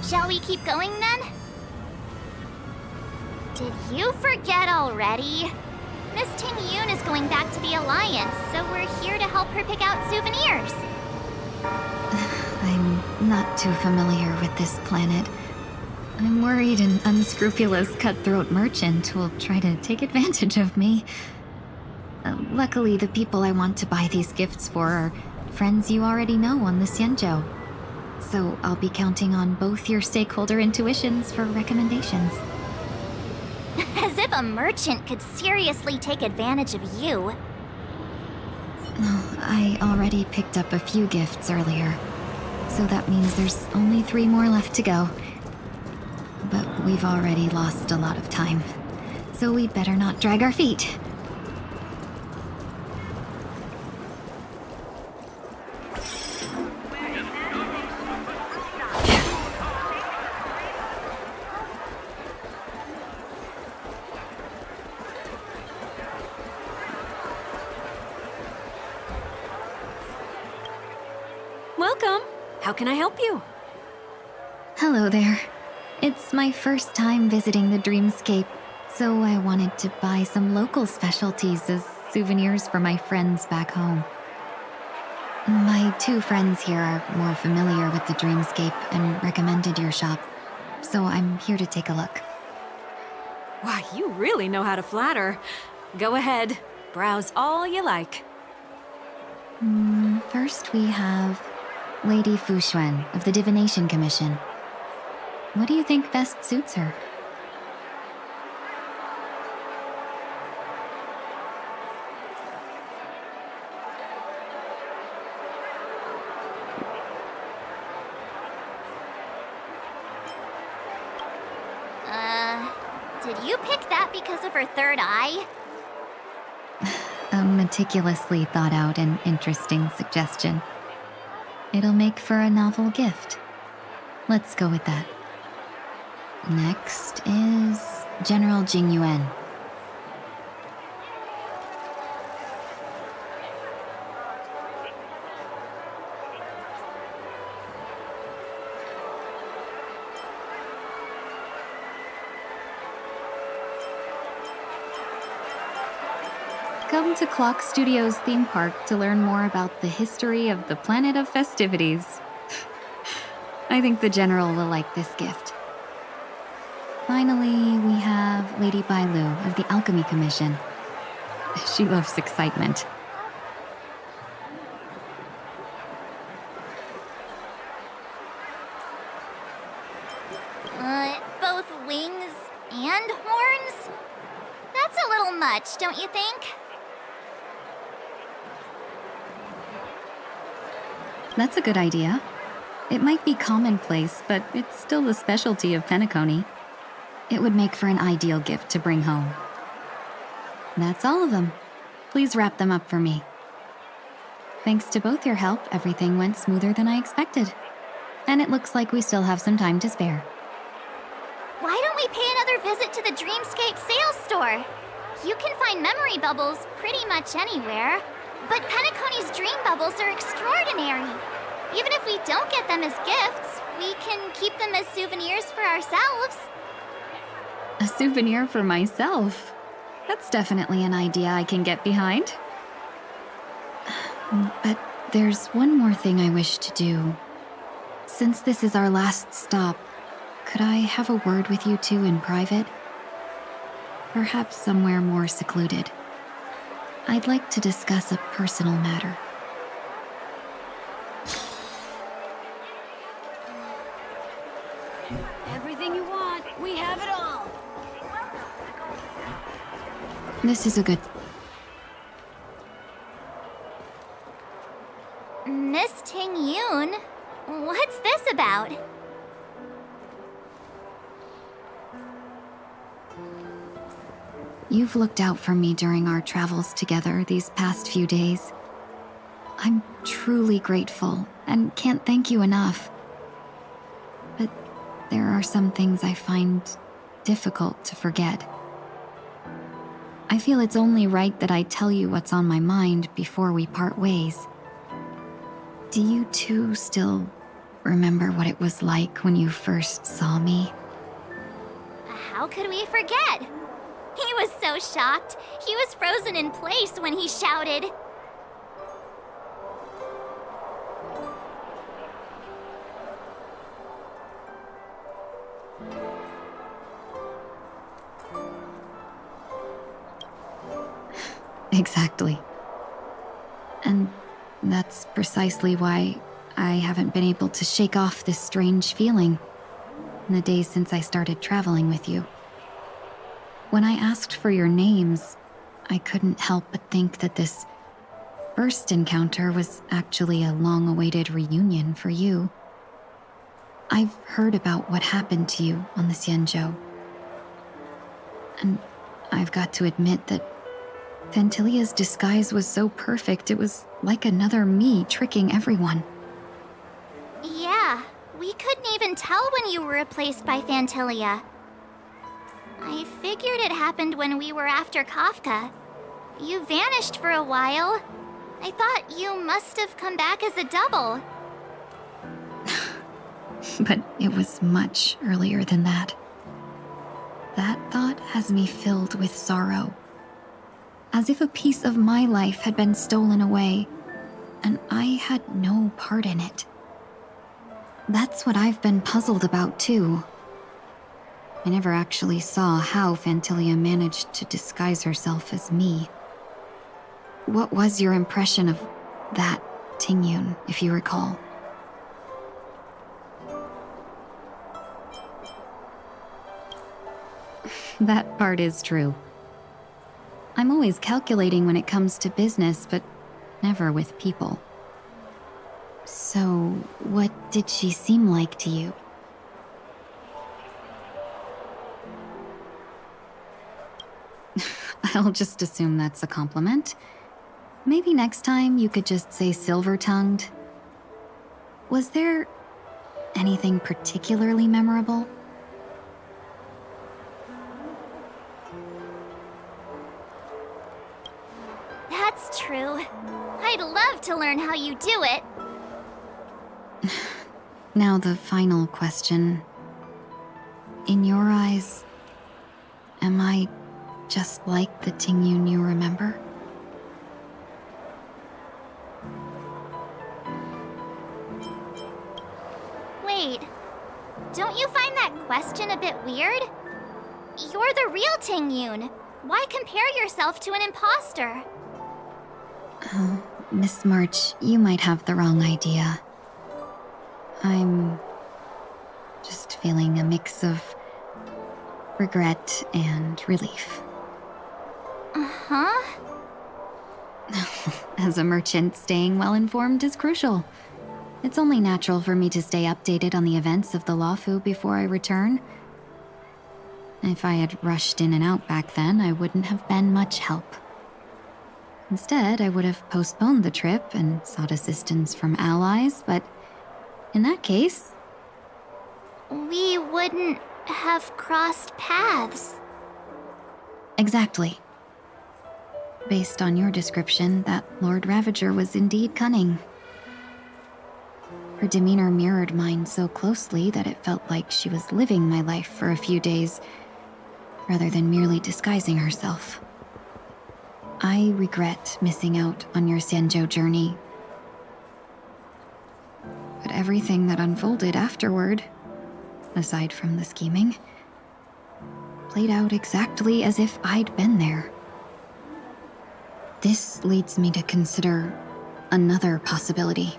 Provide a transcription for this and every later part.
Shall we keep going then? Did you forget already? Miss Ting Yoon is going back to the Alliance, so we're here to help her pick out souvenirs. I'm not too familiar with this planet. I'm worried an unscrupulous cutthroat merchant will try to take advantage of me. Luckily, the people I want to buy these gifts for are friends you already know on the Xianzhou. So I'll be counting on both your stakeholder intuitions for recommendations. As if a merchant could seriously take advantage of you. I already picked up a few gifts earlier, so that means there's only 3 more left to go. But we've already lost a lot of time, so we better not drag our feet. Welcome. How can I help you? Hello there. It's my first time visiting the Dreamscape, so I wanted to buy some local specialties as souvenirs for my friends back home. My 2 friends here are more familiar with the Dreamscape and recommended your shop, so I'm here to take a look. Wow, you really know how to flatter. Go ahead, browse all you like. First we have Lady Fu Xuan of the Divination Commission. What do you think best suits her? Did you pick that because of her third eye? A meticulously thought out and interesting suggestion. It'll make for a novel gift. Let's go with that. Next is General Jing Yuan. Come to Clock Studios theme park to learn more about the history of the planet of festivities. I think the General will like this gift. Finally, we have Lady Bai Lu of the Alchemy Commission. She loves excitement. Both wings and horns? That's a little much, don't you think? That's a good idea. It might be commonplace, but it's still the specialty of Penacony. It would make for an ideal gift to bring home. That's all of them. Please wrap them up for me. Thanks to both your help, everything went smoother than I expected. And it looks like we still have some time to spare. Why don't we pay another visit to the Dreamscape sales store? You can find memory bubbles pretty much anywhere. But Penacony's dream bubbles are extraordinary. Even if we don't get them as gifts, we can keep them as souvenirs for ourselves. A souvenir for myself? That's definitely an idea I can get behind. But there's one more thing I wish to do. Since this is our last stop, could I have a word with you two in private? Perhaps somewhere more secluded. I'd like to discuss a personal matter. Everything you want, we have it all. This is a good... Miss Ting Yoon, what's this about? You've looked out for me during our travels together these past few days. I'm truly grateful and can't thank you enough. But there are some things I find difficult to forget. I feel it's only right that I tell you what's on my mind before we part ways. Do you two still remember what it was like when you first saw me? How could we forget? He was so shocked. He was frozen in place when he shouted. Exactly. And that's precisely why I haven't been able to shake off this strange feeling in the days since I started traveling with you. When I asked for your names, I couldn't help but think that this first encounter was actually a long-awaited reunion for you. I've heard about what happened to you on the Xianzhou. And I've got to admit that Fantilia's disguise was so perfect, it was like another me tricking everyone. Yeah, we couldn't even tell when you were replaced by Fantilia. I figured it happened when we were after Kafka. You vanished for a while. I thought you must have come back as a double. But it was much earlier than that. That thought has me filled with sorrow. As if a piece of my life had been stolen away, and I had no part in it. That's what I've been puzzled about, too. I never actually saw how Fantilia managed to disguise herself as me. What was your impression of that Tingyun, if you recall? That part is true. I'm always calculating when it comes to business, but never with people. So, what did she seem like to you? I'll just assume that's a compliment. Maybe next time you could just say silver-tongued. Was there anything particularly memorable? That's true. I'd love to learn how you do it. Now the final question. In your eyes, am I just like the Tingyun you remember? Wait, don't you find that question a bit weird? You're the real Tingyun. Why compare yourself to an imposter? Oh, Miss March, you might have the wrong idea. I'm just feeling a mix of regret and relief. Uh-huh. As a merchant, staying well-informed is crucial. It's only natural for me to stay updated on the events of the Luofu before I return. If I had rushed in and out back then, I wouldn't have been much help. Instead, I would have postponed the trip and sought assistance from allies, but in that case, We wouldn't have crossed paths. exactly. Based on your description, that Lord Ravager was indeed cunning. Her demeanor mirrored mine so closely that it felt like she was living my life for a few days, rather than merely disguising herself. I regret missing out on your Xianzhou journey. But everything that unfolded afterward, aside from the scheming, played out exactly as if I'd been there. This leads me to consider another possibility.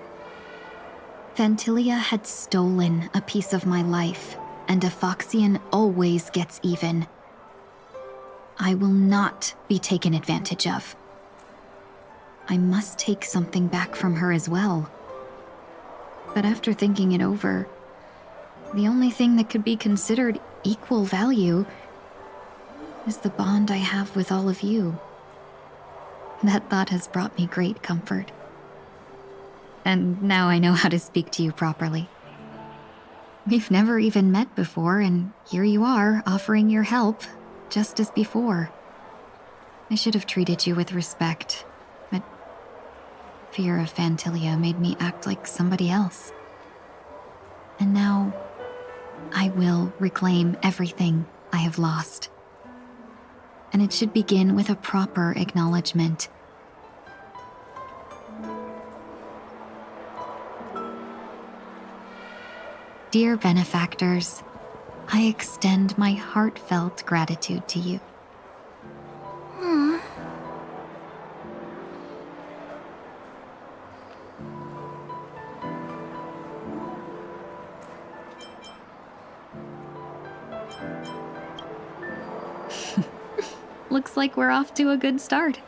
Fantilia had stolen a piece of my life, and a Foxian always gets even. I will not be taken advantage of. I must take something back from her as well. But after thinking it over, the only thing that could be considered equal value is the bond I have with all of you. That thought has brought me great comfort. And now I know how to speak to you properly. We've never even met before, and here you are, offering your help, just as before. I should have treated you with respect, but fear of Fantilia made me act like somebody else. And now, I will reclaim everything I have lost. And it should begin with a proper acknowledgement. Dear benefactors, I extend my heartfelt gratitude to you. Looks like we're off to a good start.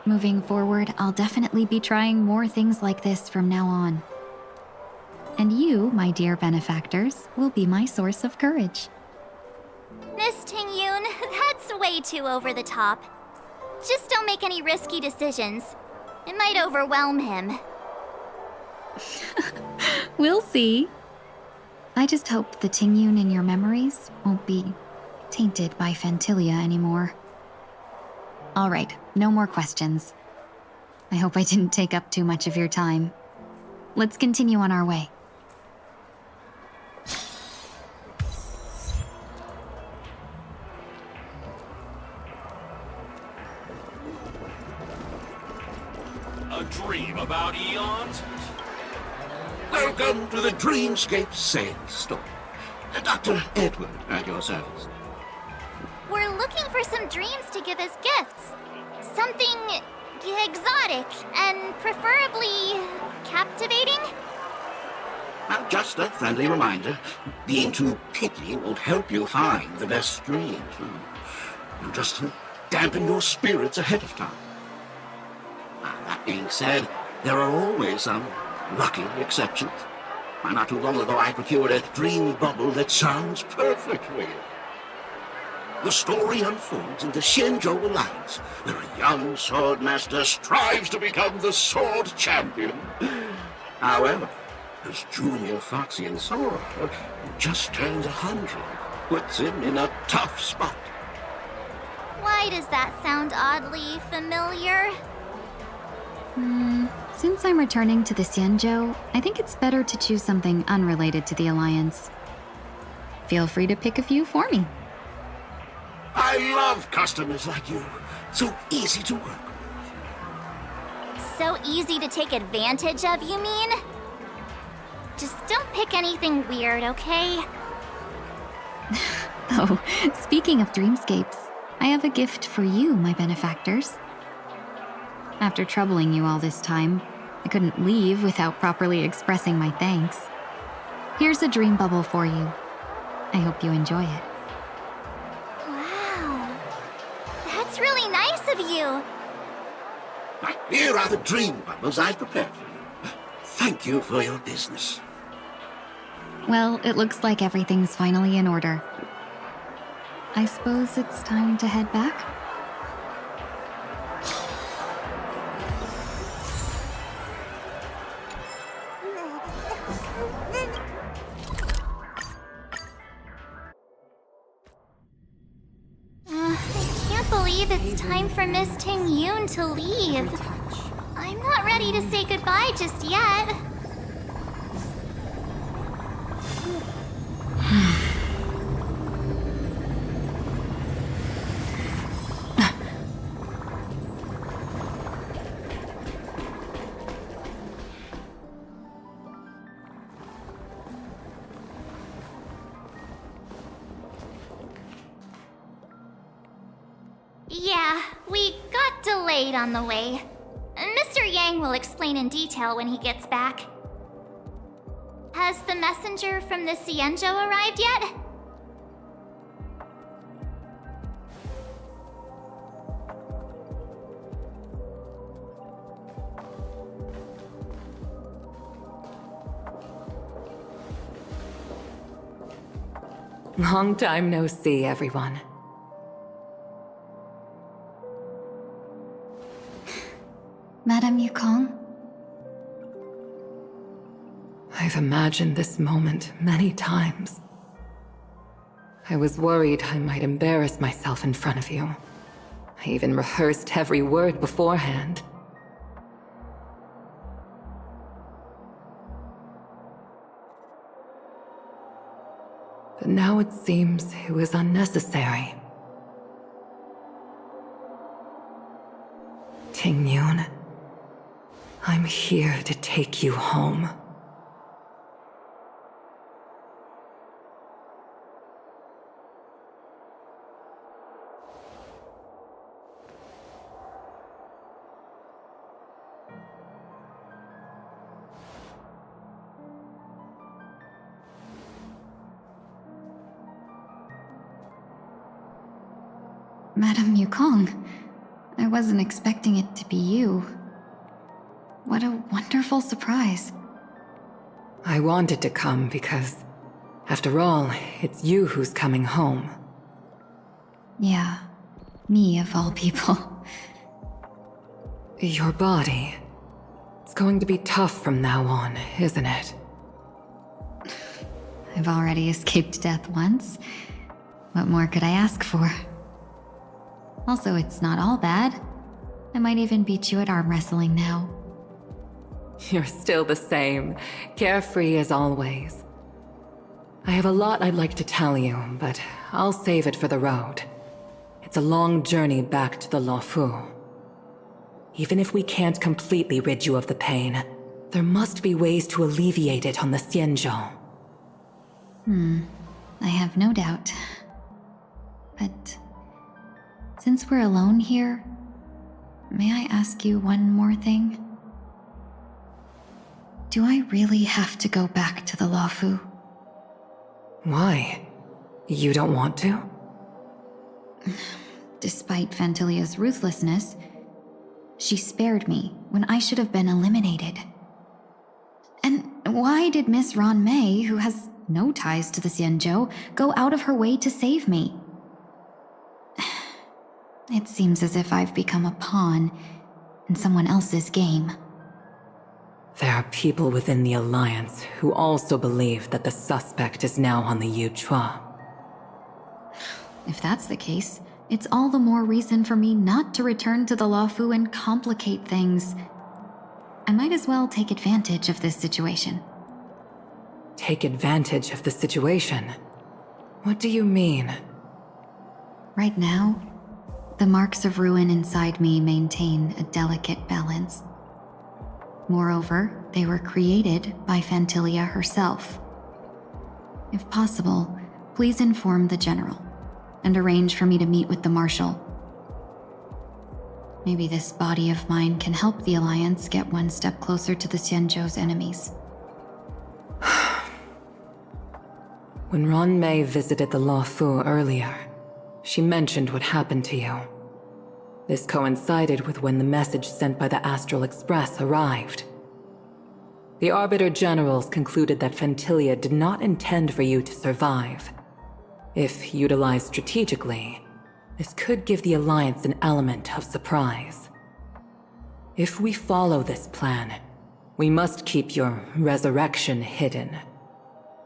Moving forward, I'll definitely be trying more things like this from now on. And you, my dear benefactors, will be my source of courage. Miss Ting-yoon, that's way too over the top. Just don't make any risky decisions. It might overwhelm him. We'll see. I just hope the Ting-yoon in your memories won't be tainted by Phantilia anymore. All right, no more questions. I hope I didn't take up too much of your time. Let's continue on our way. A dream about eons? Welcome to the Dreamscape Sales Store. Dr. Edward at your service. We're looking for some dreams to give as gifts. Something exotic and preferably captivating. Now, just a friendly reminder, being too picky won't help you find the best dreams. You just dampen your spirits ahead of time. That being said, there are always some lucky exceptions. Not too long ago, I procured a dream bubble that sounds perfect for you. The story unfolds in the Shenzhou Alliance, where a young swordmaster strives to become the sword champion. However, his junior Foxian Sora, who just turned 100, puts him in a tough spot. Why does that sound oddly familiar? Since I'm returning to the Xianzhou, I think it's better to choose something unrelated to the Alliance. Feel free to pick a few for me. I love customers like you. So easy to work with. So easy to take advantage of, you mean? Just don't pick anything weird, okay? Oh, speaking of dreamscapes, I have a gift for you, my benefactors. After troubling you all this time, I couldn't leave without properly expressing my thanks. Here's a dream bubble for you. I hope you enjoy it. Wow. That's really nice of you. Now, here are the dream bubbles I've prepared for you. Thank you for your business. Well, it looks like everything's finally in order. I suppose it's time to head back? I can't believe it's time for Miss Ting-yoon to leave. I'm not ready to say goodbye just yet. Yeah, we got delayed on the way. Mr. Yang will explain in detail when he gets back. Has the messenger from the Xianzhou arrived yet? Long time no see, everyone. Madame Yukong? I've imagined this moment many times. I was worried I might embarrass myself in front of you. I even rehearsed every word beforehand. but now it seems it was unnecessary. Ting-Yun, I'm here to take you home. Madame Yukong, I wasn't expecting it to be you. What a wonderful surprise. I wanted to come because, after all, it's you who's coming home. Yeah, me of all people. Your body. It's going to be tough from now on, isn't it? I've already escaped death once. What more could I ask for? Also, it's not all bad. I might even beat you at arm wrestling now. You're still the same, carefree as always. I have a lot I'd like to tell you, but I'll save it for the road. It's a long journey back to the Luofu. Even if we can't completely rid you of the pain, there must be ways to alleviate it on the Xianzhou. I have no doubt. But since we're alone here, may I ask you one more thing? Do I really have to go back to the Luofu? Why? You don't want to? Despite Fantilia's ruthlessness, she spared me when I should have been eliminated. And why did Miss Ron Mei, who has no ties to the Xianzhou, go out of her way to save me? It seems as if I've become a pawn in someone else's game. There are people within the Alliance who also believe that the suspect is now on the Yuchua. If that's the case, it's all the more reason for me not to return to the Luofu and complicate things. I might as well take advantage of this situation. Take advantage of the situation? What do you mean? Right now, the marks of ruin inside me maintain a delicate balance. Moreover, they were created by Fantilia herself. If possible, please inform the General and arrange for me to meet with the Marshal. Maybe this body of mine can help the Alliance get one step closer to the Xianzhou's enemies. When Ron Mei visited the Luofu earlier, she mentioned what happened to you. This coincided with when the message sent by the Astral Express arrived. The Arbiter Generals concluded that Fantilia did not intend for you to survive. If utilized strategically, this could give the Alliance an element of surprise. If we follow this plan, we must keep your resurrection hidden.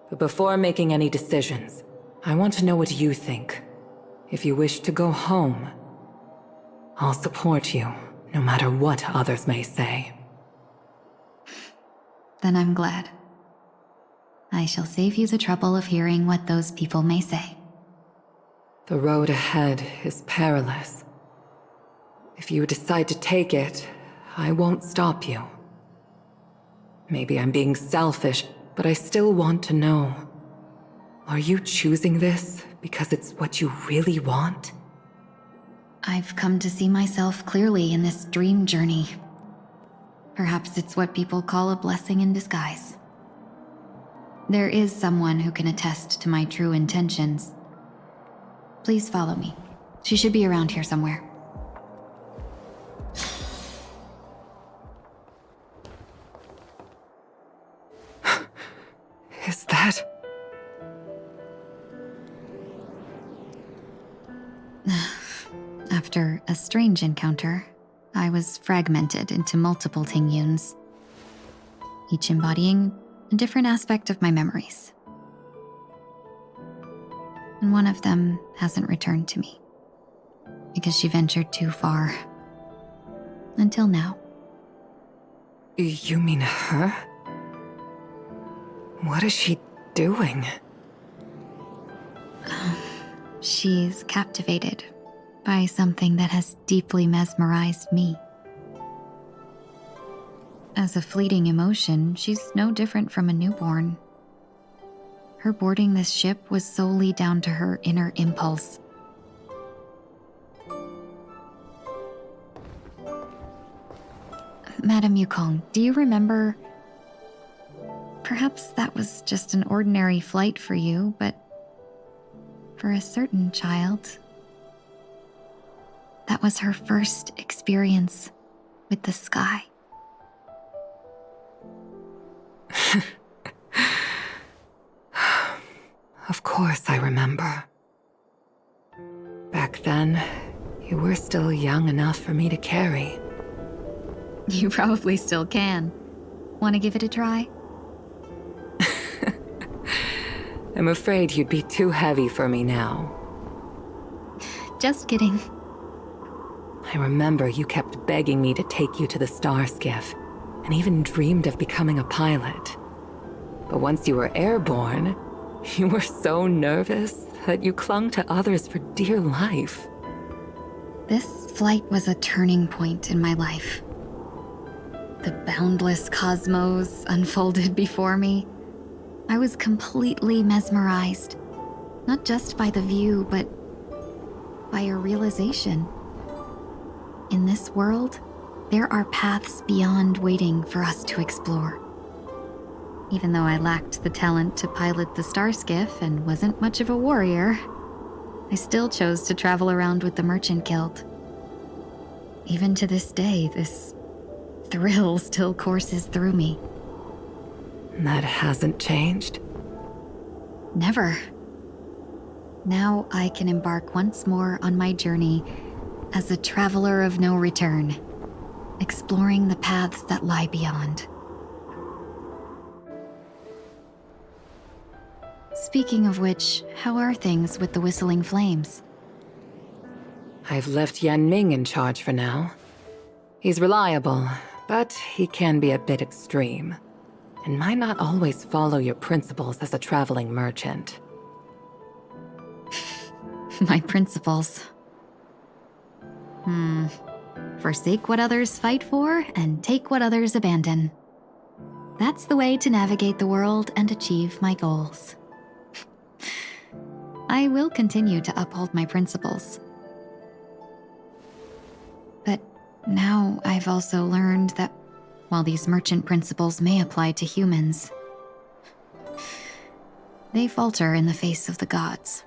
But before making any decisions, I want to know what you think. If you wish to go home, I'll support you, no matter what others may say. Then I'm glad. I shall save you the trouble of hearing what those people may say. The road ahead is perilous. If you decide to take it, I won't stop you. Maybe I'm being selfish, but I still want to know. Are you choosing this because it's what you really want? I've come to see myself clearly in this dream journey. Perhaps it's what people call a blessing in disguise. There is someone who can attest to my true intentions. Please follow me. She should be around here somewhere. Is that... After a strange encounter, I was fragmented into multiple Ting-Yuns, each embodying a different aspect of my memories. And one of them hasn't returned to me, because she ventured too far. Until now. You mean her? What is she doing? She's captivated by something that has deeply mesmerized me. As a fleeting emotion, she's no different from a newborn. Her boarding this ship was solely down to her inner impulse. Madame Yukong, do you remember? Perhaps that was just an ordinary flight for you, but for a certain child, that was her first experience with the sky. Of course I remember. Back then, you were still young enough for me to carry. You probably still can. Want to give it a try? I'm afraid you'd be too heavy for me now. Just kidding. I remember you kept begging me to take you to the star skiff, and even dreamed of becoming a pilot. But once you were airborne, you were so nervous that you clung to others for dear life. This flight was a turning point in my life. The boundless cosmos unfolded before me. I was completely mesmerized, not just by the view, but by a realization. In this world, there are paths beyond waiting for us to explore. Even though I lacked the talent to pilot the star skiff and wasn't much of a warrior, I still chose to travel around with the Merchant Guild. Even to this day, this thrill still courses through me. That hasn't changed? Never. Now I can embark once more on my journey as a traveler of no return, exploring the paths that lie beyond. Speaking of which, how are things with the Whistling Flames? I've left Yan Ming in charge for now. He's reliable, but he can be a bit extreme, and might not always follow your principles as a traveling merchant. My principles. Forsake what others fight for and take what others abandon. That's the way to navigate the world and achieve my goals. I will continue to uphold my principles. But now I've also learned that while these merchant principles may apply to humans, they falter in the face of the gods.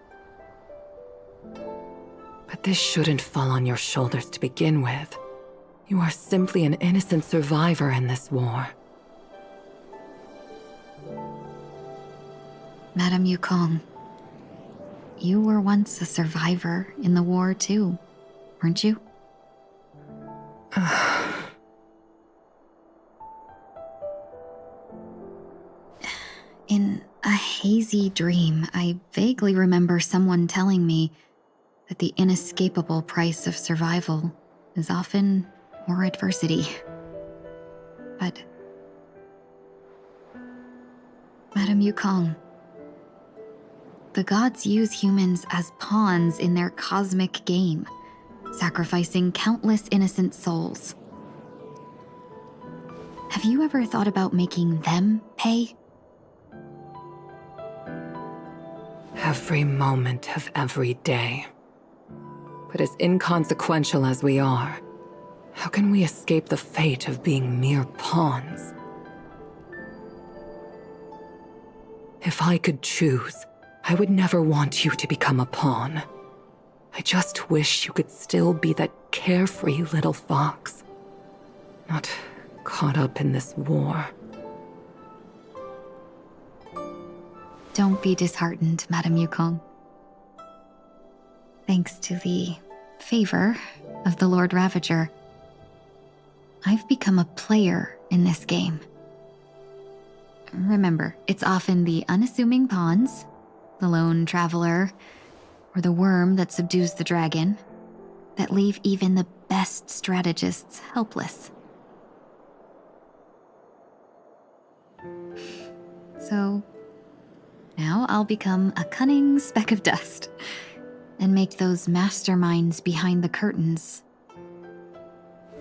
But this shouldn't fall on your shoulders to begin with. You are simply an innocent survivor in this war. Madame Yukong, you were once a survivor in the war too, weren't you? In a hazy dream, I vaguely remember someone telling me that the inescapable price of survival is often more adversity. But Madame Yukong, the gods use humans as pawns in their cosmic game, sacrificing countless innocent souls. Have you ever thought about making them pay? Every moment of every day. But as inconsequential as we are, how can we escape the fate of being mere pawns? If I could choose, I would never want you to become a pawn. I just wish you could still be that carefree little fox, not caught up in this war. Don't be disheartened, Madame Yukong. Thanks to the favor of the Lord Ravager, I've become a player in this game. Remember, it's often the unassuming pawns, the lone traveler, or the worm that subdues the dragon, that leave even the best strategists helpless. So, Now I'll become a cunning speck of dust and make those masterminds behind the curtains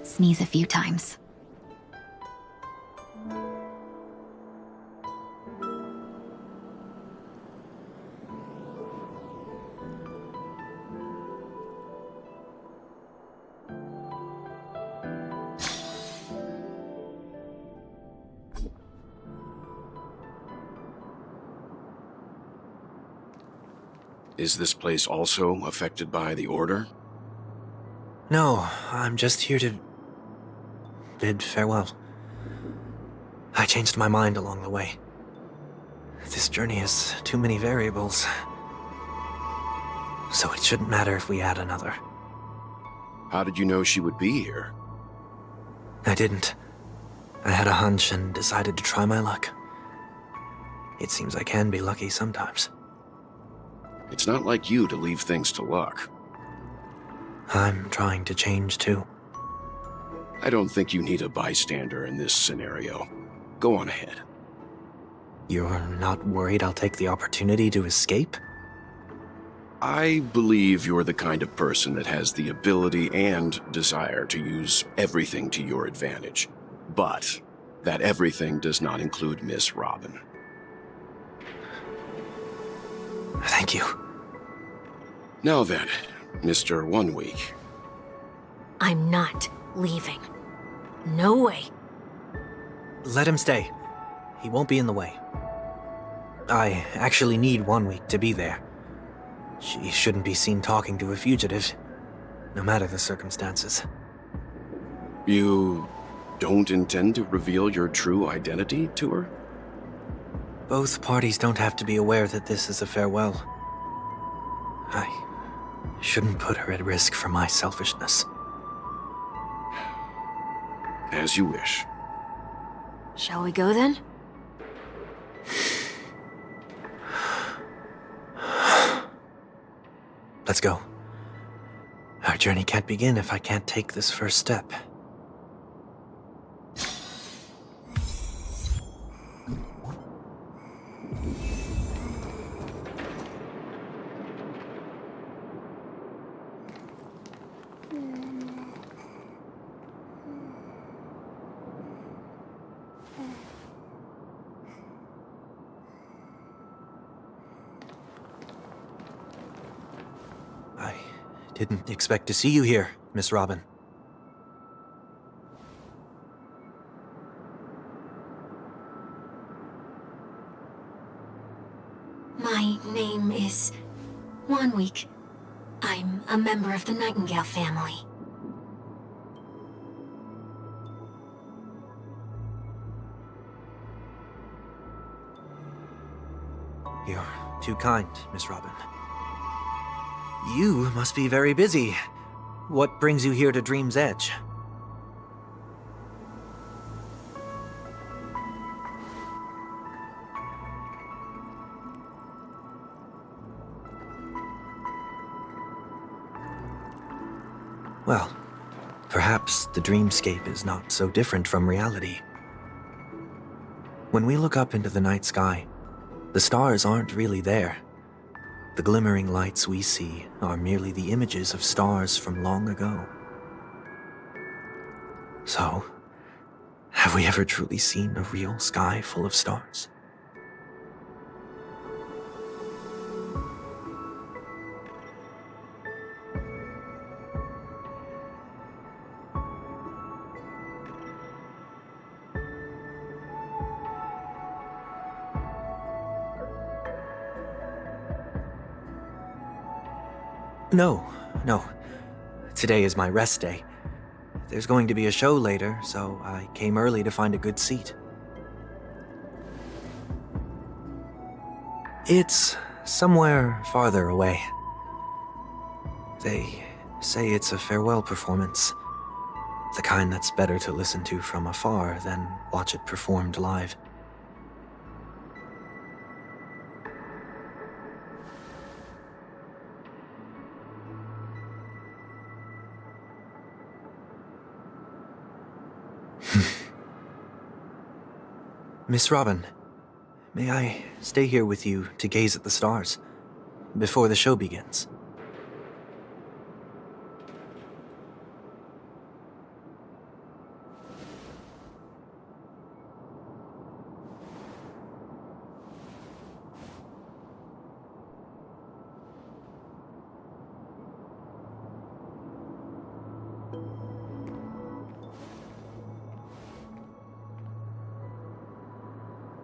sneeze a few times. Is this place also affected by the Order? No, I'm just here to bid farewell. I changed my mind along the way. This journey has too many variables. So it shouldn't matter if we add another. How did you know she would be here? I didn't. I had a hunch and decided to try my luck. It seems I can be lucky sometimes. It's not like you to leave things to luck. I'm trying to change too. I don't think you need a bystander in this scenario. Go on ahead. You're not worried I'll take the opportunity to escape? I believe you're the kind of person that has the ability and desire to use everything to your advantage. But that everything does not include Miss Robin. Thank you. Now then, Mr. 1 Week. I'm not leaving. No way. Let him stay. He won't be in the way. I actually need 1 week to be there. She shouldn't be seen talking to a fugitive, no matter the circumstances. You don't intend to reveal your true identity to her? Both parties don't have to be aware that this is a farewell. I shouldn't put her at risk for my selfishness. As you wish. Shall we go then? Let's go. Our journey can't begin if I can't take this first step. I didn't expect to see you here, Miss Robin. My name is 1 Week. I'm a member of the Nightingale family. You're too kind, Miss Robin. You must be very busy. What brings you here to Dream's Edge? Well, perhaps the dreamscape is not so different from reality. When we look up into the night sky, the stars aren't really there. The glimmering lights we see are merely the images of stars from long ago. So, have we ever truly seen a real sky full of stars? No. Today is my rest day. There's going to be a show later, so I came early to find a good seat. It's somewhere farther away. They say it's a farewell performance. The kind that's better to listen to from afar than watch it performed live. Miss Robin, may I stay here with you to gaze at the stars before the show begins?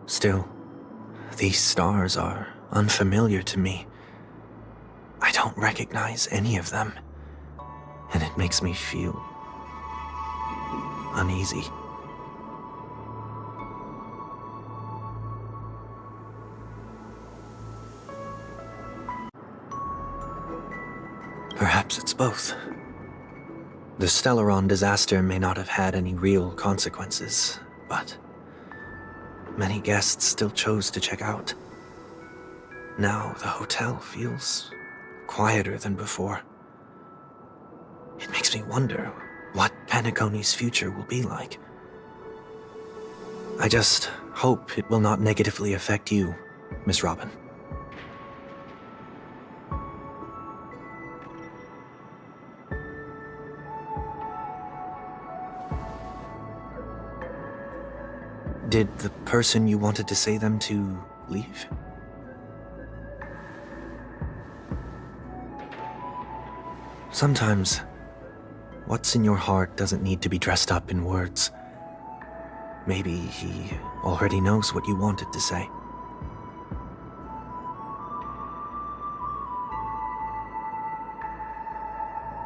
Still, these stars are unfamiliar to me. I don't recognize any of them, and it makes me feel uneasy. Perhaps it's both. The Stellaron disaster may not have had any real consequences, but many guests still chose to check out. Now the hotel feels quieter than before. It makes me wonder what Penacony's future will be like. I just hope it will not negatively affect you, Miss Robin. Did the person you wanted to say them to leave? Sometimes, what's in your heart doesn't need to be dressed up in words. Maybe he already knows what you wanted to say.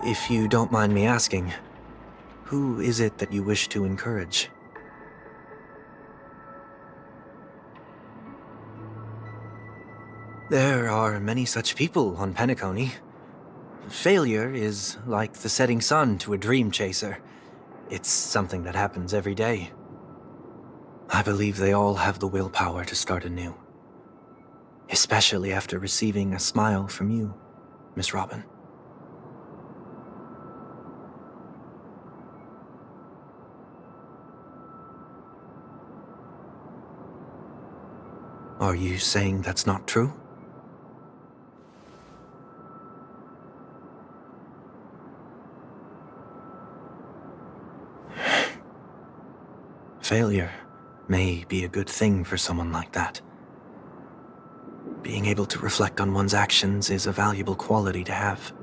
If you don't mind me asking, who is it that you wish to encourage? There are many such people on Penacony. Failure is like the setting sun to a dream chaser. It's something that happens every day. I believe they all have the willpower to start anew. Especially after receiving a smile from you, Miss Robin. Are you saying that's not true? Failure may be a good thing for someone like that. Being able to reflect on one's actions is a valuable quality to have.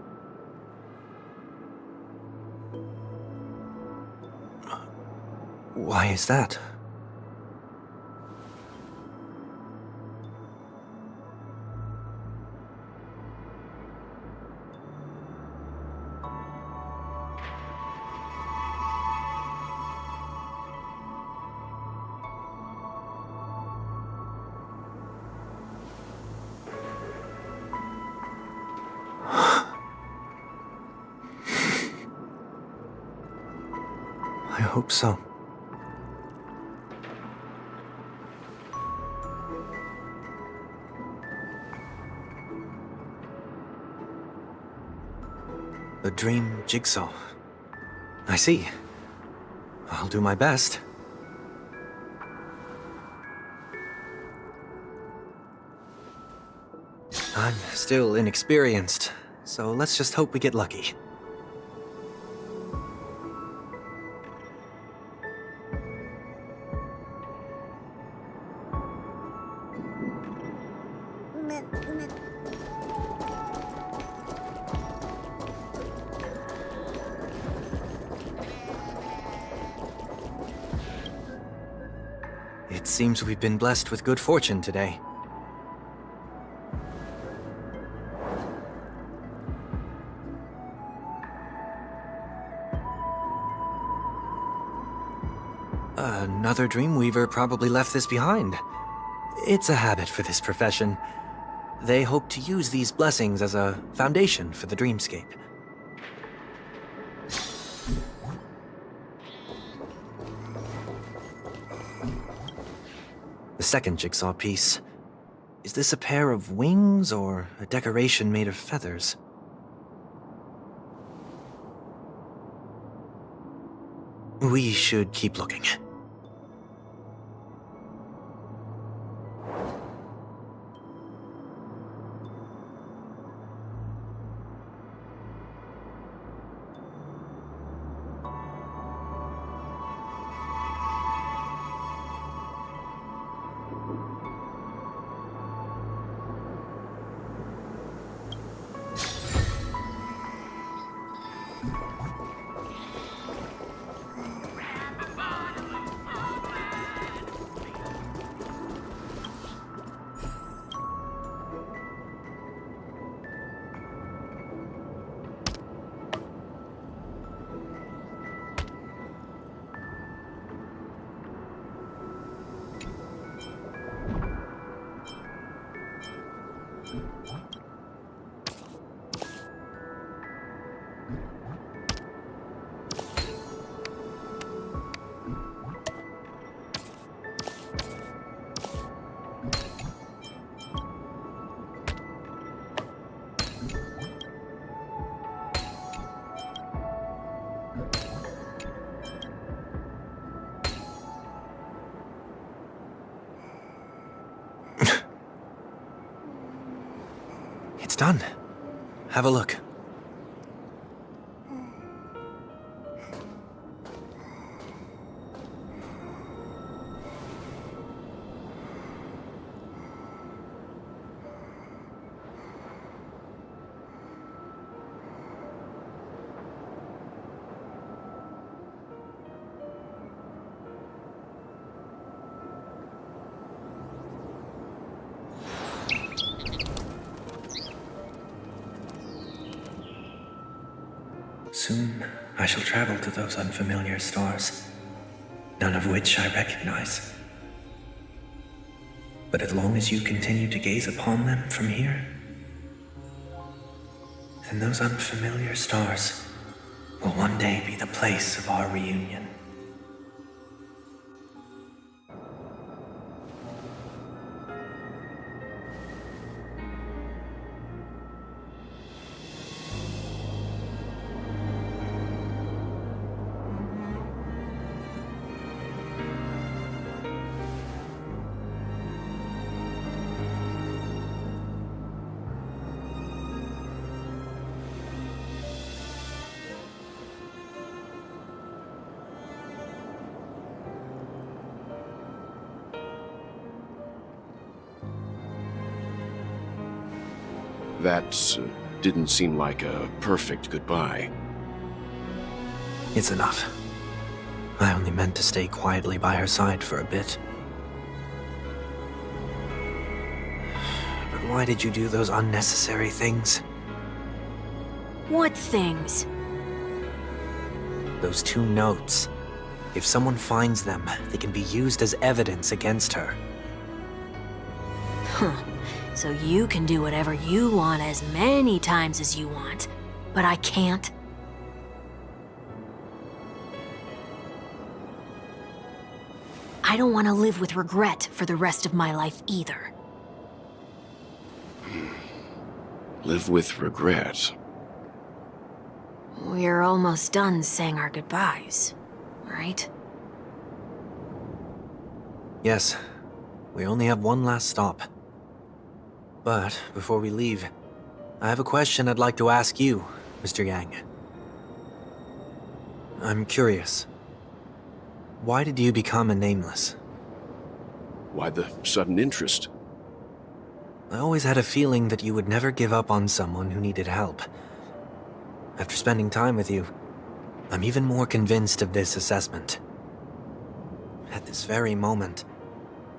Why is that? I hope so. A dream jigsaw. I see. I'll do my best. I'm still inexperienced, so let's just hope we get lucky. It seems we've been blessed with good fortune today. Another Dreamweaver probably left this behind. It's a habit for this profession. They hope to use these blessings as a foundation for the dreamscape. The second jigsaw piece. Is this a pair of wings or a decoration made of feathers? We should keep looking. done. Have a look. Soon, I shall travel to those unfamiliar stars, none of which I recognize. But as long as you continue to gaze upon them from here, then those unfamiliar stars will one day be the place of our reunion. That didn't seem like a perfect goodbye. It's enough. I only meant to stay quietly by her side for a bit. But why did you do those unnecessary things? What things? Those 2 notes. If someone finds them, they can be used as evidence against her. Huh. So you can do whatever you want as many times as you want, but I can't? I don't want to live with regret for the rest of my life either. Live with regret. We're almost done saying our goodbyes, right? Yes, we only have one last stop. But before we leave, I have a question I'd like to ask you, Mr. Yang. I'm curious. Why did you become a Nameless? Why the sudden interest? I always had a feeling that you would never give up on someone who needed help. After spending time with you, I'm even more convinced of this assessment. At this very moment,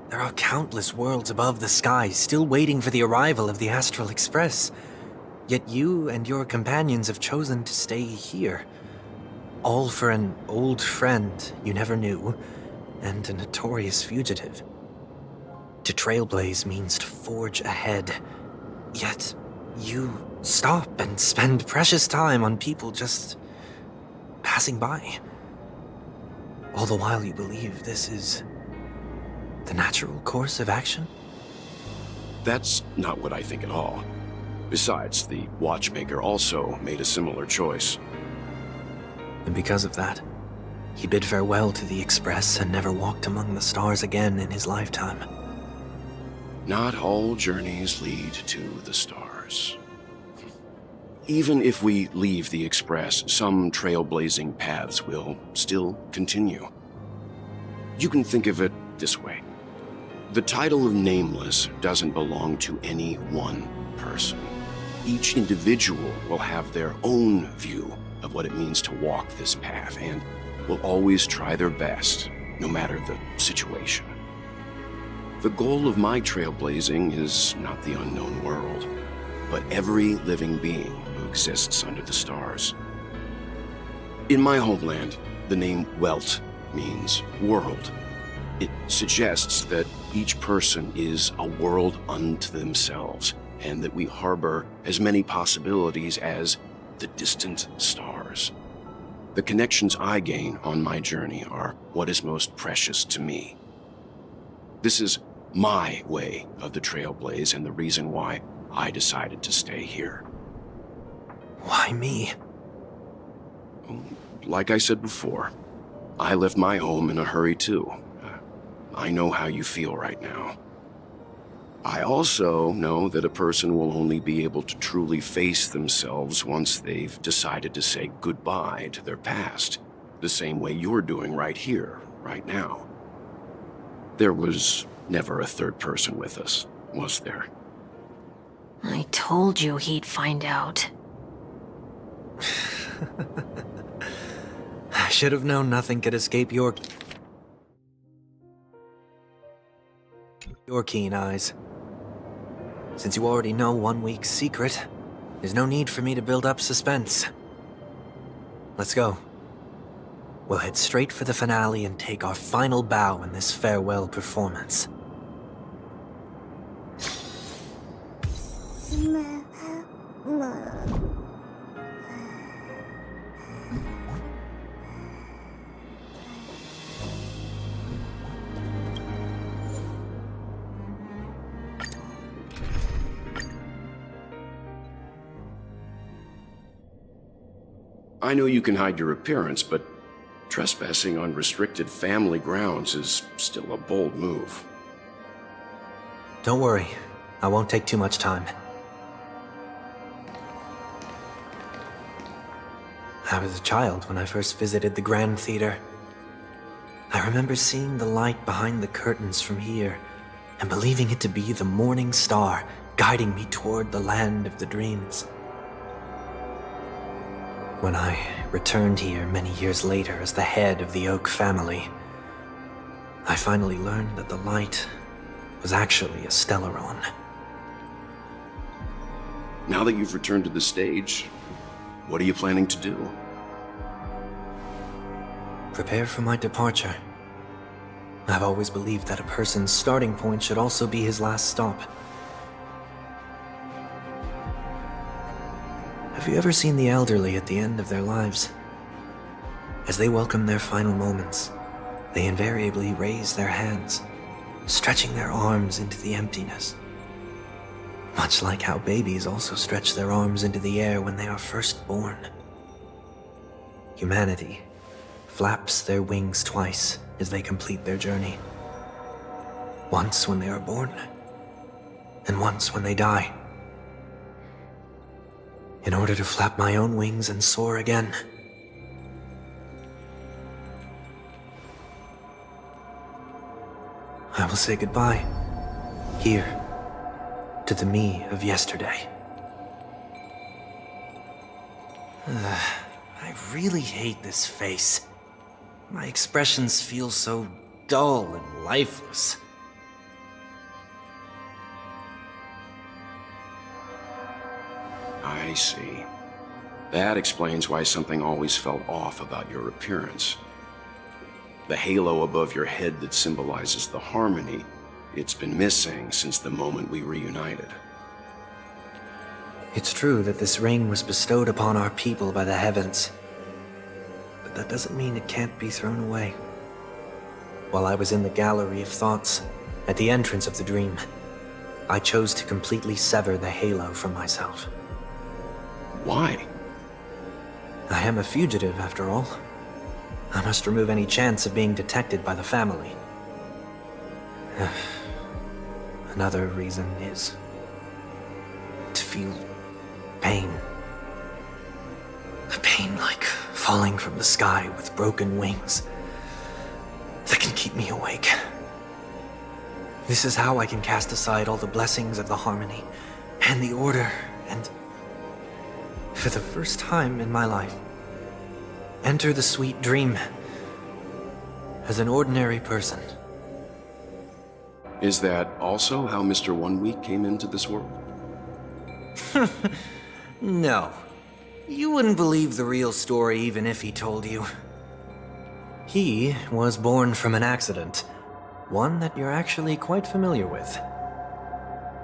there are countless worlds above the sky still waiting for the arrival of the Astral Express. Yet you and your companions have chosen to stay here. All for an old friend you never knew, and a notorious fugitive. To trailblaze means to forge ahead. Yet, you stop and spend precious time on people just passing by. All the while you believe this is the natural course of action? That's not what I think at all. Besides, the watchmaker also made a similar choice. And because of that, he bid farewell to the Express and never walked among the stars again in his lifetime. Not all journeys lead to the stars. Even if we leave the Express, some trailblazing paths will still continue. You can think of it this way. The title of Nameless doesn't belong to any one person. Each individual will have their own view of what it means to walk this path and will always try their best, no matter the situation. The goal of my trailblazing is not the unknown world, but every living being who exists under the stars. In my homeland, the name Welt means world. It suggests that each person is a world unto themselves, and that we harbor as many possibilities as the distant stars. The connections I gain on my journey are what is most precious to me. This is my way of the trailblaze and the reason why I decided to stay here. Why me? Like I said before, I left my home in a hurry too. I know how you feel right now. I also know that a person will only be able to truly face themselves once they've decided to say goodbye to their past, the same way you're doing right here, right now. There was never a third person with us, was there? I told you he'd find out. I should have known nothing could escape your keen eyes. Since you already know 1 week's secret, there's no need for me to build up suspense. Let's go. We'll head straight for the finale and take our final bow in this farewell performance. I know you can hide your appearance, but trespassing on restricted family grounds is still a bold move. Don't worry, I won't take too much time. I was a child when I first visited the Grand Theater. I remember seeing the light behind the curtains from here and believing it to be the morning star guiding me toward the land of the dreams. When I returned here many years later as the head of the Oak family, I finally learned that the light was actually a Stellaron. Now that you've returned to the stage, what are you planning to do? Prepare for my departure. I've always believed that a person's starting point should also be his last stop. Have you ever seen the elderly at the end of their lives? As they welcome their final moments, they invariably raise their hands, stretching their arms into the emptiness. Much like how babies also stretch their arms into the air when they are first born. Humanity flaps their wings twice as they complete their journey. Once when they are born, and once when they die. In order to flap my own wings and soar again. I will say goodbye, here, to the me of yesterday. I really hate this face. My expressions feel so dull and lifeless. I see. That explains why something always felt off about your appearance. The halo above your head that symbolizes the harmony, it's been missing since the moment we reunited. It's true that this ring was bestowed upon our people by the heavens. But that doesn't mean it can't be thrown away. While I was in the gallery of thoughts, at the entrance of the dream, I chose to completely sever the halo from myself. Why? I am a fugitive, after all. I must remove any chance of being detected by the family. Another reason is to feel pain. A pain like falling from the sky with broken wings that can keep me awake. This is how I can cast aside all the blessings of the harmony and the order and, for the first time in my life, enter the sweet dream as an ordinary person. Is that also how Mr. 1 Week came into this world? No. You wouldn't believe the real story even if he told you. He was born from an accident, one that you're actually quite familiar with.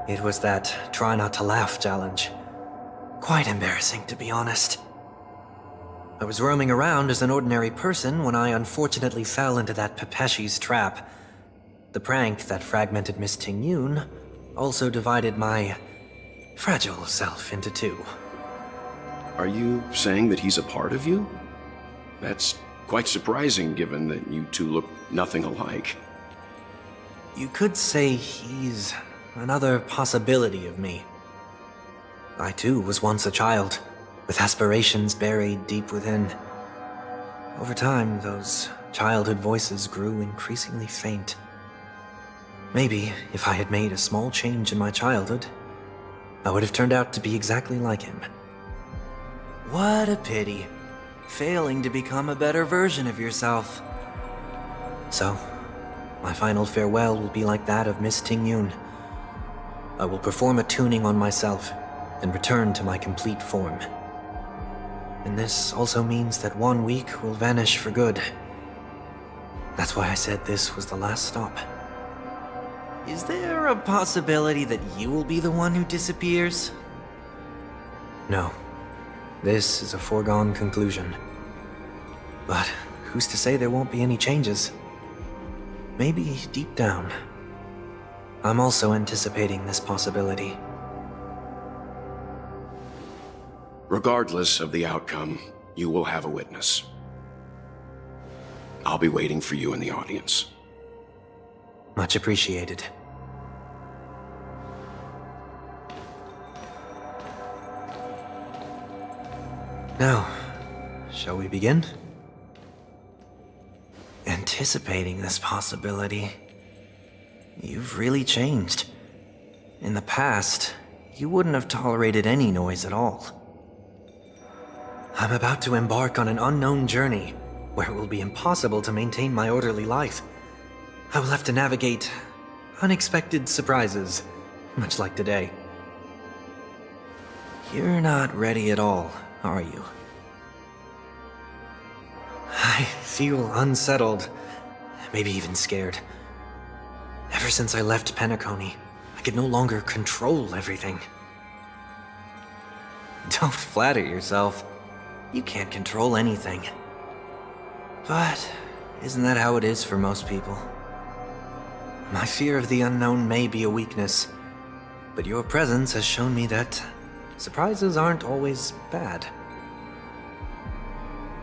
It was that try not to laugh challenge. Quite embarrassing, to be honest. I was roaming around as an ordinary person when I unfortunately fell into that Pepeshi's trap. The prank that fragmented Miss Ting-Yun also divided my fragile self into two. Are you saying that he's a part of you? That's quite surprising given that you two look nothing alike. You could say he's another possibility of me. I too was once a child, with aspirations buried deep within. Over time, those childhood voices grew increasingly faint. Maybe if I had made a small change in my childhood, I would have turned out to be exactly like him. What a pity, failing to become a better version of yourself. So, my final farewell will be like that of Miss Ting-Yun. I will perform a tuning on myself and return to my complete form. And this also means that 1 week will vanish for good. That's why I said this was the last stop. Is there a possibility that you will be the one who disappears? No. This is a foregone conclusion. But who's to say there won't be any changes? Maybe deep down, I'm also anticipating this possibility. Regardless of the outcome, you will have a witness. I'll be waiting for you in the audience. Much appreciated. Now, shall we begin? Anticipating this possibility, you've really changed. In the past, you wouldn't have tolerated any noise at all. I'm about to embark on an unknown journey where it will be impossible to maintain my orderly life. I will have to navigate unexpected surprises, much like today. You're not ready at all, are you? I feel unsettled, maybe even scared. Ever since I left Penacony, I could no longer control everything. Don't flatter yourself. You can't control anything. But isn't that how it is for most people? My fear of the unknown may be a weakness, but your presence has shown me that surprises aren't always bad.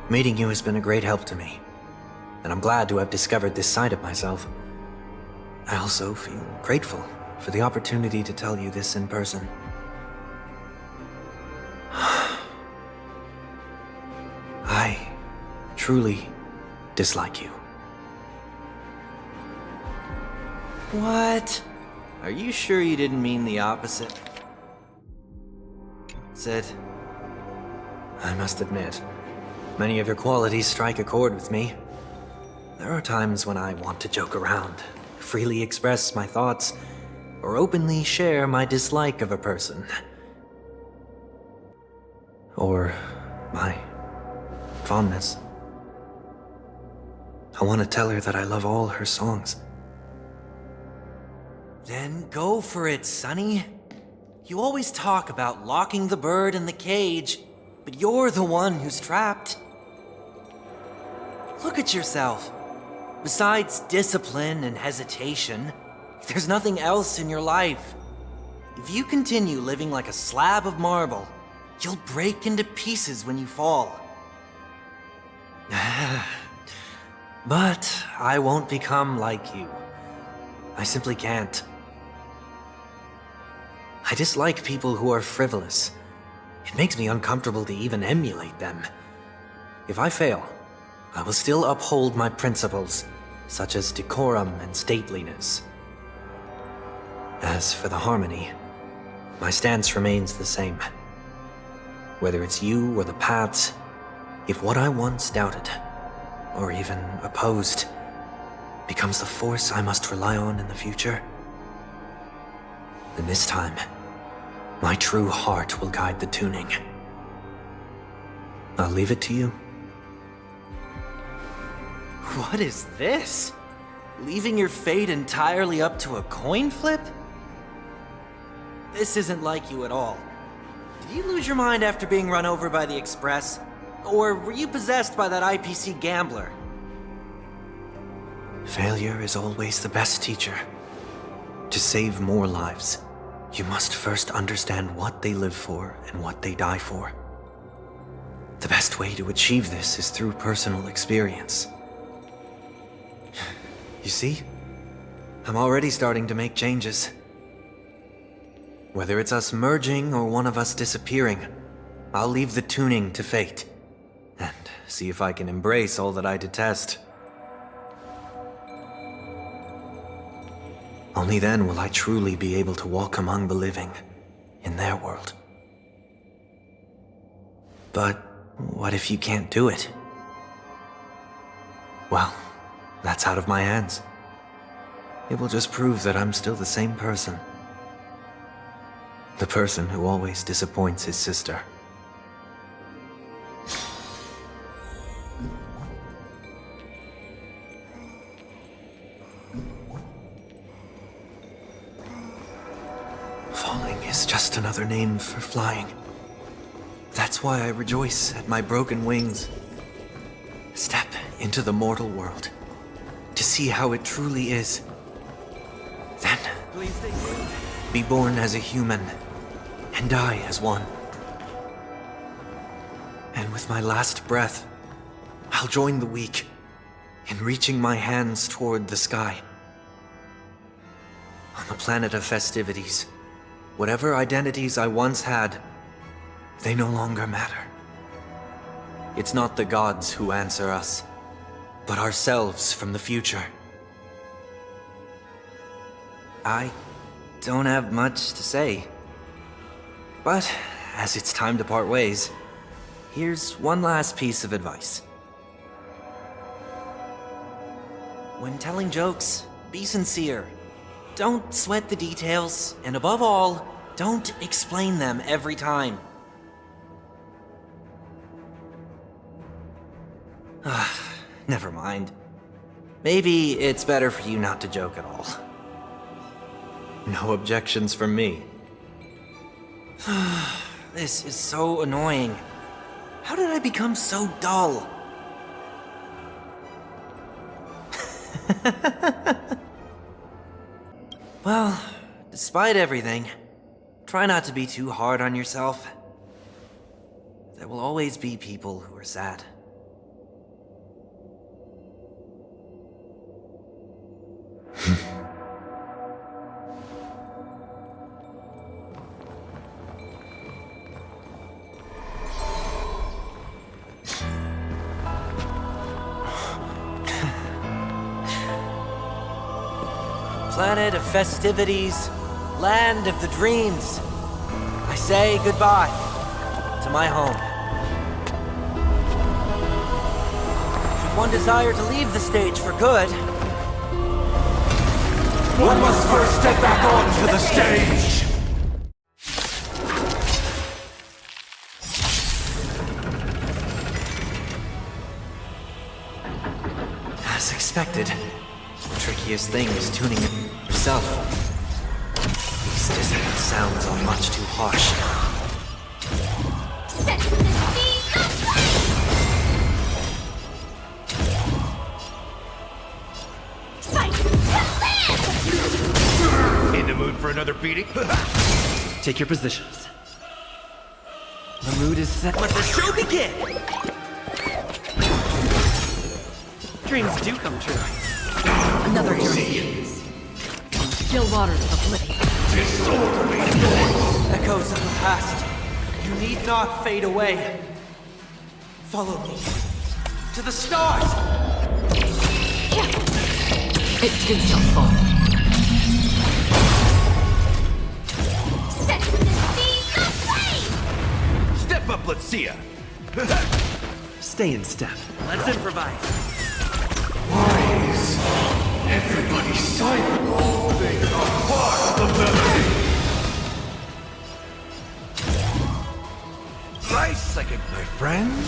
Meeting you has been a great help to me, and I'm glad to have discovered this side of myself. I also feel grateful for the opportunity to tell you this in person. I truly dislike you. What? Are you sure you didn't mean the opposite? Sid, I must admit, many of your qualities strike a chord with me. There are times when I want to joke around, freely express my thoughts, or openly share my dislike of a person. Or my fondness. I want to tell her that I love all her songs. Then go for it, Sonny. You always talk about locking the bird in the cage, but you're the one who's trapped. Look at yourself. Besides discipline and hesitation, there's nothing else in your life. If you continue living like a slab of marble, you'll break into pieces when you fall. But I won't become like you. I simply can't. I dislike people who are frivolous. It makes me uncomfortable to even emulate them. If I fail, I will still uphold my principles, such as decorum and stateliness. As for the harmony, my stance remains the same. Whether it's you or the paths, if what I once doubted, or even opposed, becomes the force I must rely on in the future, then this time, my true heart will guide the tuning. I'll leave it to you. What is this? Leaving your fate entirely up to a coin flip? This isn't like you at all. Did you lose your mind after being run over by the Express? Or were you possessed by that IPC gambler? Failure is always the best teacher. To save more lives, you must first understand what they live for and what they die for. The best way to achieve this is through personal experience. You see? I'm already starting to make changes. Whether it's us merging or one of us disappearing, I'll leave the tuning to fate. And see if I can embrace all that I detest. Only then will I truly be able to walk among the living, in their world. But what if you can't do it? Well, that's out of my hands. It will just prove that I'm still the same person. The person who always disappoints his sister. Falling is just another name for flying. That's why I rejoice at my broken wings. Step into the mortal world to see how it truly is. Then, be born as a human and die as one. And with my last breath, I'll join the weak in reaching my hands toward the sky. On the planet of festivities, whatever identities I once had, they no longer matter. It's not the gods who answer us, but ourselves from the future. I don't have much to say. But, as it's time to part ways, here's one last piece of advice. When telling jokes, be sincere. Don't sweat the details, and above all, don't explain them every time. Never mind. Maybe it's better for you not to joke at all. No objections from me. This is so annoying. How did I become so dull? Well, despite everything, try not to be too hard on yourself. There will always be people who are sad. Planet of festivities, land of the dreams. I say goodbye to my home. Should one desire to leave the stage for good, One must first step back onto the stage! as expected, the trickiest thing is tuning it yourself. These dissonant sounds are much too harsh. Set to the speed of light! Fight to land! In the mood for another beating? Take your positions. The mood is set. Let the show begin! Dreams do come true. Another journey. Still waters of oblivion. Disorderly noise! Echoes of the past. You need not fade away. Follow me. To the stars! It too shall fall. Set to the speed of light! Step up, let's see ya! Stay in step. Let's improvise. Wise! Everybody silent! They are part of the melody! Nice second, my friends!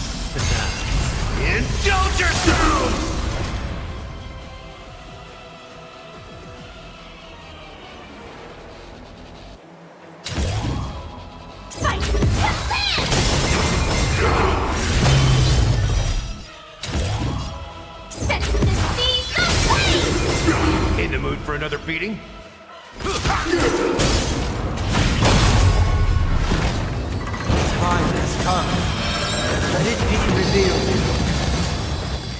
Indulge yourselves! Fight to land! Set to the speed of light! In the mood for another beating? Time has come. Let it be revealed.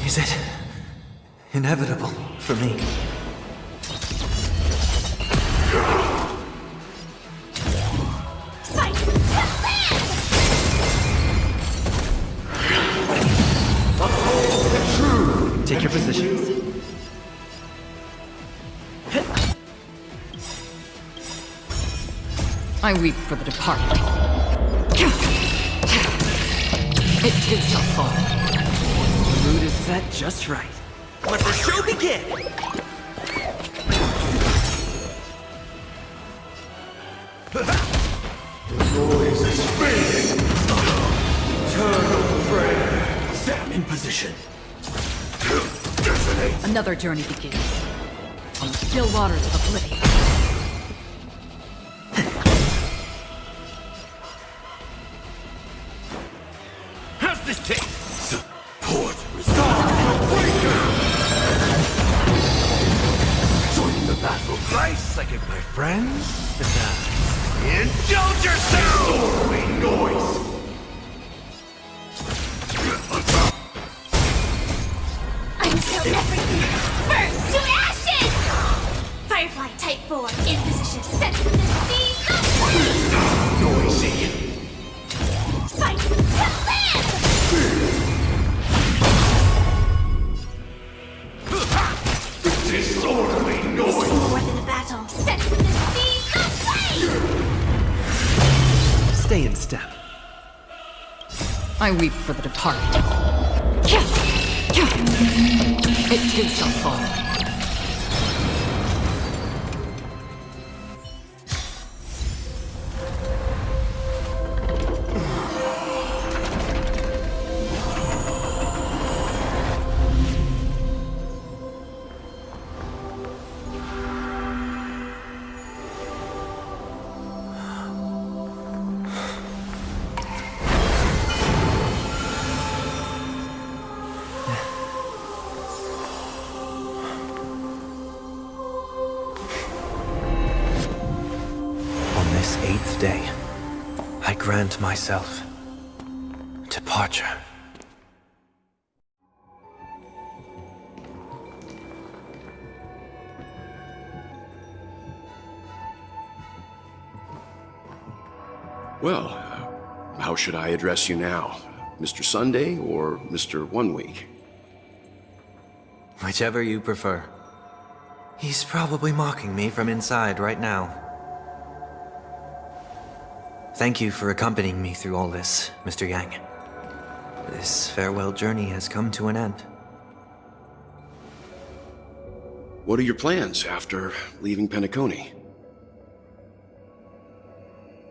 Is it inevitable for me? Take your positions. I weep for the departed. It too shall fall. The mood is set just right. Let the show begin! Noise is fading. Eternal prayer. Sam in position. Detonate. Another journey begins. On the still waters of oblivion. How's this take? Support. Resolve. Breaker. Join the battle. Nice, like it, my friends. Indulge yourself! Make noise! Until everything burns to ashes! Firefly Type 4 in position, set to the speed. Noisy! Fight to live! Disorderly noise! Forward in the battle, set to the speed of flame! Stay in step. I weep for the departed. It too shall fall. On this 8th day, I grant myself departure. Well, how should I address you now? Mr. Sunday or Mr. 1 Week? Whichever you prefer. He's probably mocking me from inside right now. Thank you for accompanying me through all this, Mr. Yang. This farewell journey has come to an end. What are your plans after leaving Penacony?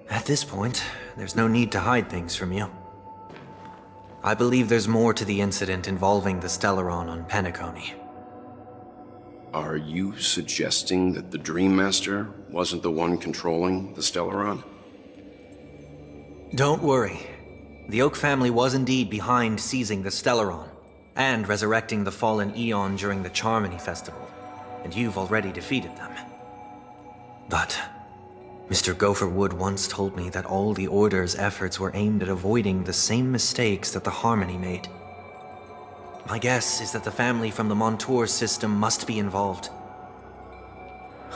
At this point, there's no need to hide things from you. I believe there's more to the incident involving the Stellaron on Penacony. Are you suggesting that the Dream Master wasn't the one controlling the Stellaron? Don't worry. The Oak family was indeed behind seizing the Stellaron and resurrecting the fallen Eon during the Charmony Festival, and you've already defeated them. But Mr. Gopherwood once told me that all the Order's efforts were aimed at avoiding the same mistakes that the Harmony made. My guess is that the family from the Montour system must be involved.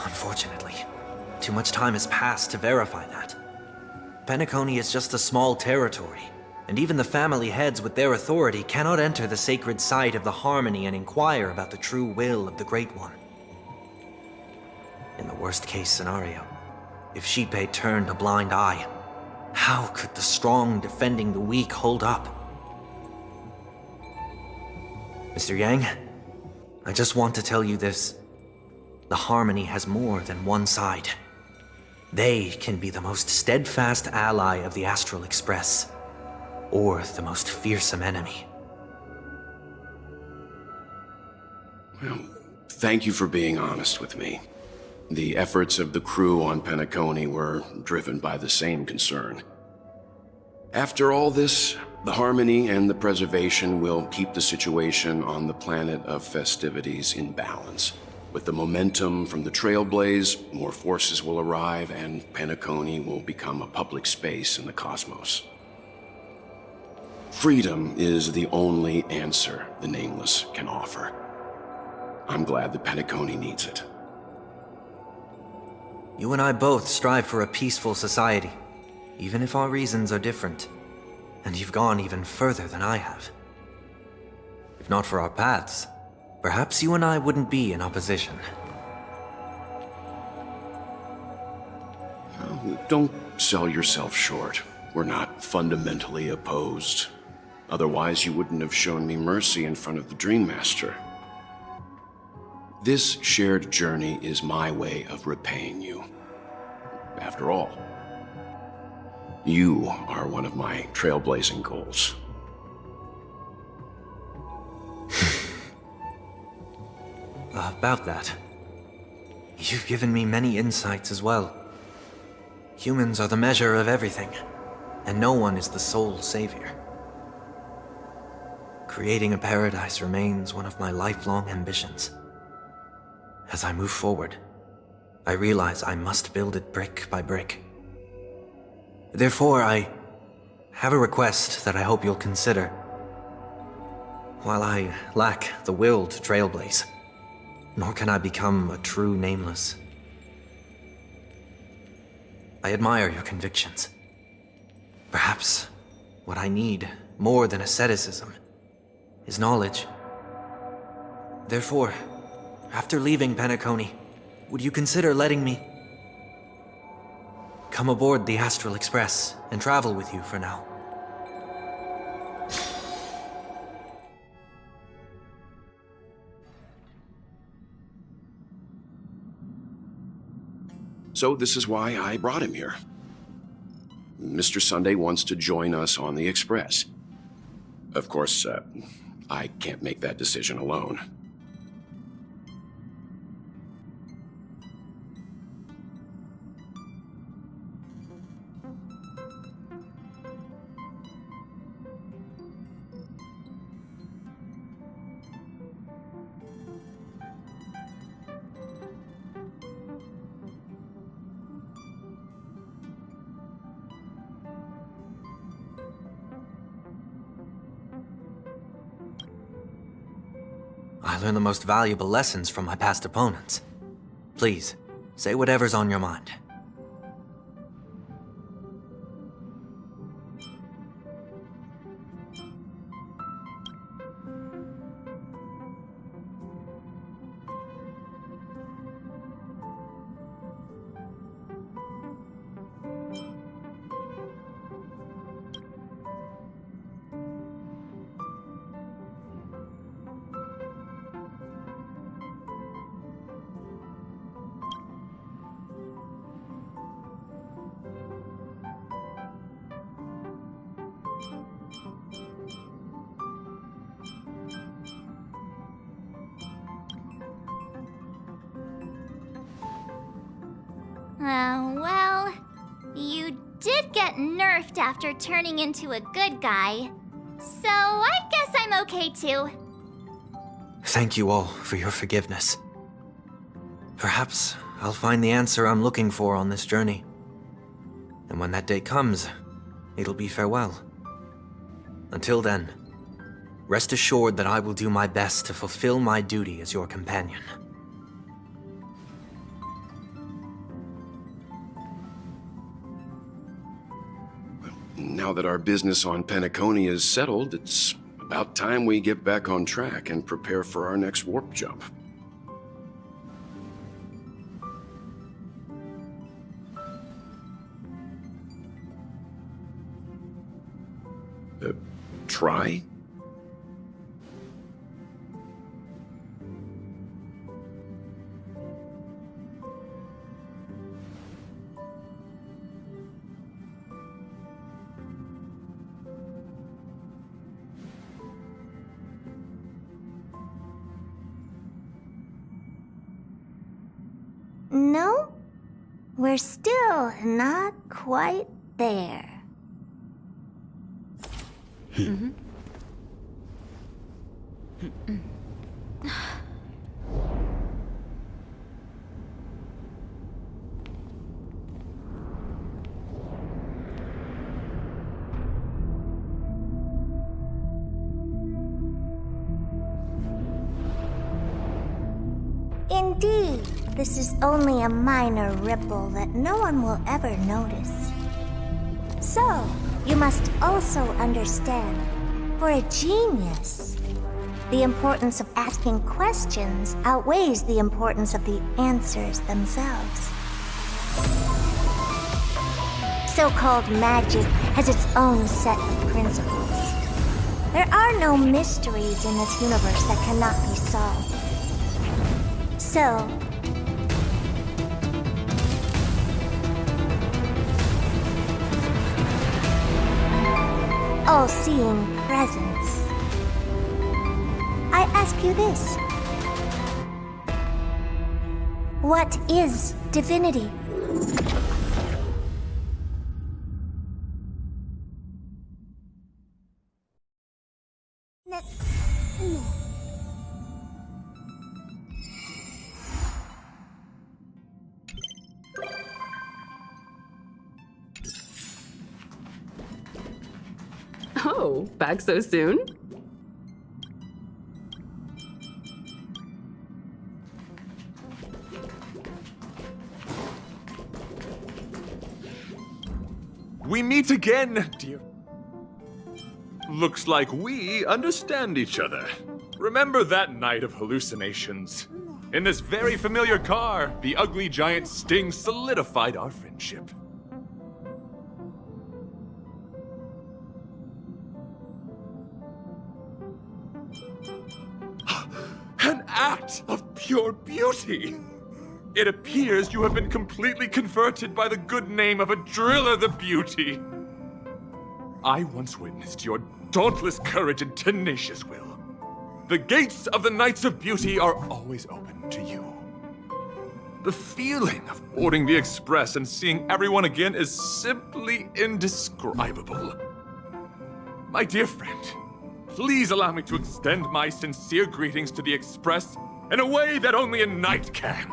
Unfortunately, too much time has passed to verify that. Penacony is just a small territory, and even the family heads with their authority cannot enter the sacred site of the Harmony and inquire about the true will of the Great One. In the worst-case scenario, if Xipe turned a blind eye, how could the strong defending the weak hold up? Mr. Yang, I just want to tell you this. The Harmony has more than one side. They can be the most steadfast ally of the Astral Express, or the most fearsome enemy. Well, thank you for being honest with me. The efforts of the crew on Penacony were driven by the same concern. After all this, the Harmony and the Preservation will keep the situation on the planet of festivities in balance. With the momentum from the Trailblaze, more forces will arrive and Penacony will become a public space in the cosmos. Freedom is the only answer the Nameless can offer. I'm glad that Penacony needs it. You and I both strive for a peaceful society, even if our reasons are different. And you've gone even further than I have. If If not for our paths, perhaps you and I wouldn't be in opposition. Don't sell yourself short. We're not fundamentally opposed. Otherwise, you wouldn't have shown me mercy in front of the Dream Master. This shared journey is my way of repaying you. After all, you are one of my trailblazing goals. About that, you've given me many insights as well. Humans are the measure of everything, and no one is the sole savior. Creating a paradise remains one of my lifelong ambitions. As I move forward, I realize I must build it brick by brick. Therefore, I have a request that I hope you'll consider. While I lack the will to trailblaze, nor can I become a true nameless, I admire your convictions. Perhaps what I need, more than asceticism, is knowledge. Therefore, after leaving Penacony, would you consider letting me come aboard the Astral Express and travel with you for now? So this is why I brought him here. Mr. Sunday wants to join us on the Express. Of course, I can't make that decision alone. I learned the most valuable lessons from my past opponents. Please, say whatever's on your mind. Well, you did get nerfed after turning into a good guy. So I guess I'm okay too. Thank you all for your forgiveness. Perhaps I'll find the answer I'm looking for on this journey. And when that day comes, it'll be farewell. Until then, rest assured that I will do my best to fulfill my duty as your companion. Now that our business on Penacony is settled, it's about time we get back on track and prepare for our next warp jump. Try? No, we're still not quite there. Indeed, this is only a minor ripple that no one will ever notice. So, you must also understand, for a genius, The importance of asking questions outweighs the importance of the answers themselves. So-called magic has its own set of principles. There are no mysteries in this universe that cannot be solved. So, all-seeing presence, I ask you this. What is divinity? Oh, back so soon? We meet again, dear. Looks like we understand each other. Remember that night of hallucinations? In this very familiar car, the ugly giant Sting solidified our friendship. An act of pure beauty! It appears you have been completely converted by the good name of a Driller the Beauty. I once witnessed your dauntless courage and tenacious will. The gates of the Knights of Beauty are always open to you. The feeling of boarding the express and seeing everyone again is simply indescribable. My dear friend, please allow me to extend my sincere greetings to the express in a way that only a knight can.